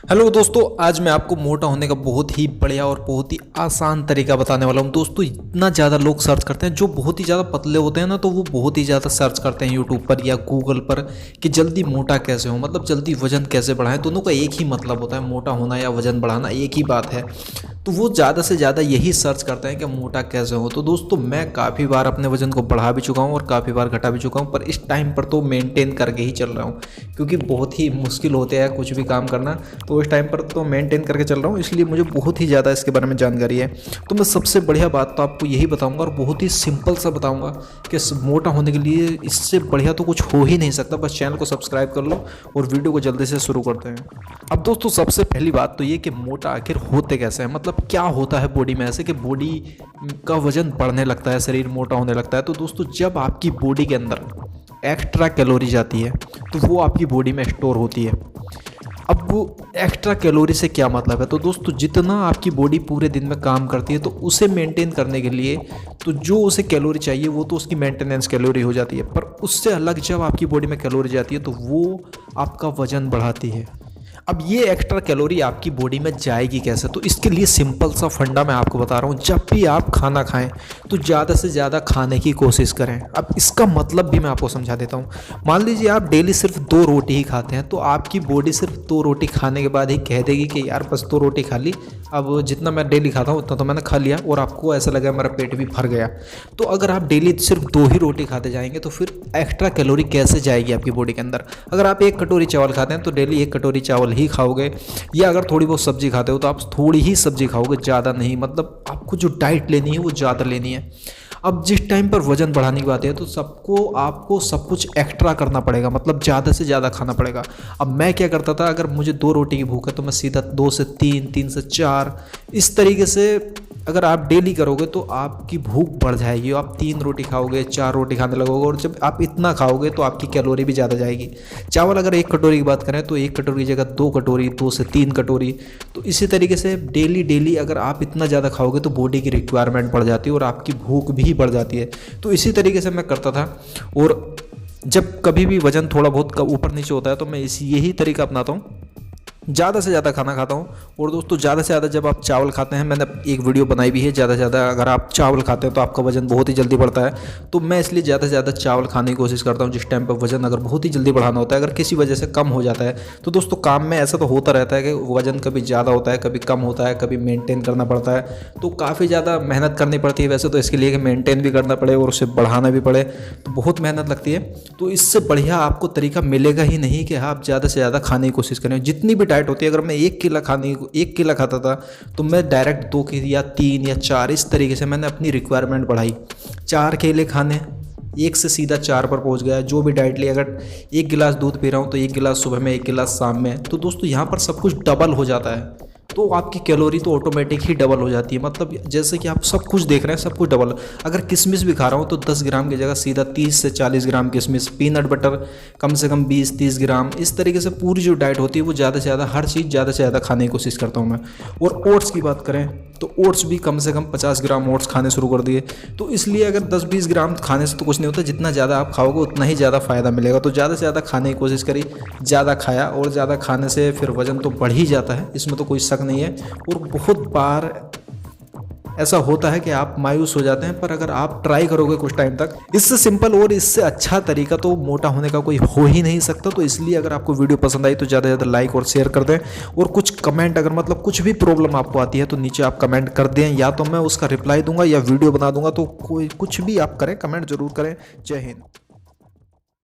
Hello दोस्तों, आज मैं आपको मोटा होने का बहुत ही बढ़िया और बहुत ही आसान तरीका बताने वाला हूं। दोस्तों, इतना ज़्यादा लोग सर्च करते हैं, जो बहुत ही ज़्यादा पतले होते हैं ना, तो वो बहुत ही ज़्यादा सर्च करते हैं यूट्यूब पर या गूगल पर कि जल्दी मोटा कैसे हो, मतलब जल्दी वजन कैसे बढ़ाएं। दोनों का एक ही मतलब होता है, मोटा होना या वजन बढ़ाना एक ही बात है। तो वो ज़्यादा से ज़्यादा यही सर्च करते हैं कि मोटा कैसे हो। तो दोस्तों, मैं काफ़ी बार अपने वजन को बढ़ा भी चुका हूँ और काफ़ी बार घटा भी चुका हूँ, पर इस टाइम पर तो मेंटेन करके ही चल रहा हूँ, क्योंकि बहुत ही मुश्किल होते हैं कुछ भी काम करना। तो इस टाइम पर तो मेंटेन करके चल रहा हूँ, इसलिए मुझे बहुत ही ज़्यादा इसके बारे में जानकारी है। तो मैं सबसे बढ़िया बात तो आपको यही बताऊँगा और बहुत ही सिंपल सा बताऊँगा कि मोटा होने के लिए इससे बढ़िया तो कुछ हो ही नहीं सकता। बस चैनल को सब्सक्राइब कर लो और वीडियो को जल्दी से शुरू करते हैं। अब दोस्तों, सबसे पहली बात तो ये कि मोटा आखिर होते कैसे हैं, मतलब क्या होता है बॉडी में ऐसे कि बॉडी का वजन बढ़ने लगता है, शरीर मोटा होने लगता है। तो दोस्तों, जब आपकी बॉडी के अंदर एक्स्ट्रा कैलोरी जाती है तो वो आपकी बॉडी में स्टोर होती है। अब वो एक्स्ट्रा कैलोरी से क्या मतलब है, तो दोस्तों, जितना आपकी बॉडी पूरे दिन में काम करती है तो उसे मेंटेन करने के लिए तो जो उसे कैलोरी चाहिए वो तो उसकी मेंटेनेंस कैलोरी हो जाती है, पर उससे अलग जब आपकी बॉडी में कैलोरी जाती है तो वो आपका वजन बढ़ाती है। अब ये एक्स्ट्रा कैलोरी आपकी बॉडी में जाएगी कैसे, तो इसके लिए सिंपल सा फंडा मैं आपको बता रहा हूँ। जब भी आप खाना खाएं तो ज़्यादा से ज़्यादा खाने की कोशिश करें। अब इसका मतलब भी मैं आपको समझा देता हूँ। मान लीजिए आप डेली सिर्फ 2 रोटी ही खाते हैं, तो आपकी बॉडी सिर्फ 2 रोटी खाने के बाद ही कह देगी कि यार बस 2 रोटी खा ली, अब जितना मैं डेली खाता हूँ उतना तो मैंने खा लिया, और आपको ऐसा लगा मेरा पेट भी भर गया। तो अगर आप डेली सिर्फ 2 ही रोटी खाते जाएंगे तो फिर एक्स्ट्रा कैलोरी कैसे जाएगी आपकी बॉडी के अंदर। अगर आप 1 कटोरी चावल खाते हैं तो डेली 1 कटोरी चावल ही खाओगे, या अगर थोड़ी बहुत सब्जी खाते हो तो आप थोड़ी ही सब्जी खाओगे, ज़्यादा नहीं। मतलब आपको जो डाइट लेनी है वो ज़्यादा लेनी है। अब जिस टाइम पर वजन बढ़ाने की बात है तो आपको सब कुछ एक्स्ट्रा करना पड़ेगा, मतलब ज़्यादा से ज़्यादा खाना पड़ेगा। अब मैं क्या करता था, अगर मुझे 2 रोटी की भूख है तो मैं सीधा 2 से 3, 3 से 4, इस तरीके से अगर आप डेली करोगे तो आपकी भूख बढ़ जाएगी। आप 3 रोटी खाओगे, 4 रोटी खाने लगोगे, और जब आप इतना खाओगे तो आपकी कैलोरी भी ज़्यादा जाएगी। चावल अगर 1 कटोरी की बात करें तो 1 कटोरी की जगह 2 कटोरी, 2 से 3 कटोरी। तो इसी तरीके से डेली अगर आप इतना ज़्यादा खाओगे तो बॉडी की रिक्वायरमेंट बढ़ जाती है और आपकी भूख भी बढ़ जाती है। तो इसी तरीके से मैं करता था, और जब कभी भी वजन थोड़ा बहुत ऊपर नीचे होता है तो मैं यही तरीका अपनाता हूँ, ज़्यादा से ज़्यादा खाना खाता हूँ। और दोस्तों, ज़्यादा से ज़्यादा जब आप चावल खाते हैं, मैंने एक वीडियो बनाई भी है, ज़्यादा से ज़्यादा अगर आप चावल खाते हैं तो आपका वजन बहुत ही जल्दी बढ़ता है। तो मैं इसलिए ज़्यादा से ज़्यादा चावल खाने की कोशिश करता हूँ जिस टाइम पर वजन अगर बहुत ही जल्दी बढ़ाना होता है। अगर किसी वजह से कम हो जाता है तो दोस्तों, काम में ऐसा तो होता रहता है कि वजन कभी ज़्यादा होता है, कभी कम होता है, कभी मेनटेन करना पड़ता है। तो काफ़ी ज़्यादा मेहनत करनी पड़ती है वैसे तो इसके लिए कि मेनटेन भी करना पड़े और उसे बढ़ाना भी पड़े, तो बहुत मेहनत लगती है। तो इससे बढ़िया आपको तरीका मिलेगा ही नहीं कि आप ज़्यादा से ज़्यादा खाने की कोशिश करें। जितनी भी डाइट होती है, अगर मैं 1 केला खाता था तो मैं डायरेक्ट 2 या 3 या 4, इस तरीके से मैंने अपनी रिक्वायरमेंट बढ़ाई। 4 केले खाने, 1 से सीधा 4 पर पहुंच गया। जो भी डाइट ली, अगर 1 गिलास दूध पी रहा हूँ तो 1 गिलास सुबह में, 1 गिलास शाम में। तो दोस्तों, यहाँ पर सब कुछ डबल हो जाता है, तो आपकी कैलोरी तो ऑटोमेटिक ही डबल हो जाती है। मतलब जैसे कि आप सब कुछ देख रहे हैं, सब कुछ डबल। अगर किशमिश भी खा रहा हूँ तो 10 ग्राम की जगह सीधा 30 से 40 ग्राम किशमिश, पीनट बटर कम से कम 20-30 ग्राम। इस तरीके से पूरी जो डाइट होती है वो ज़्यादा से ज़्यादा, हर चीज़ ज़्यादा से ज़्यादा खाने की कोशिश करता हूँ मैं। और ओट्स की बात करें तो ओट्स भी कम से कम 50 ग्राम ओट्स खाने शुरू कर दिए। तो इसलिए अगर 10-20 ग्राम खाने से तो कुछ नहीं होता, जितना ज़्यादा आप खाओगे उतना ही ज़्यादा फ़ायदा मिलेगा। तो ज़्यादा से ज़्यादा खाने की कोशिश करी, ज़्यादा खाया, और ज़्यादा खाने से फिर वज़न तो बढ़ ही जाता है, इसमें तो कोई शक नहीं है। और बहुत बार ऐसा होता है कि आप मायूस हो जाते हैं, पर अगर आप ट्राई करोगे कुछ टाइम तक, इससे सिंपल और इससे अच्छा तरीका तो मोटा होने का कोई हो ही नहीं सकता। तो इसलिए अगर आपको वीडियो पसंद आई तो ज़्यादा से ज़्यादा लाइक और शेयर कर दें, और कुछ कमेंट, अगर मतलब कुछ भी प्रॉब्लम आपको आती है तो नीचे आप कमेंट कर दें, या तो मैं उसका रिप्लाई दूंगा या वीडियो बना दूंगा। तो कोई कुछ भी आप करें, कमेंट जरूर करें। जय हिंद।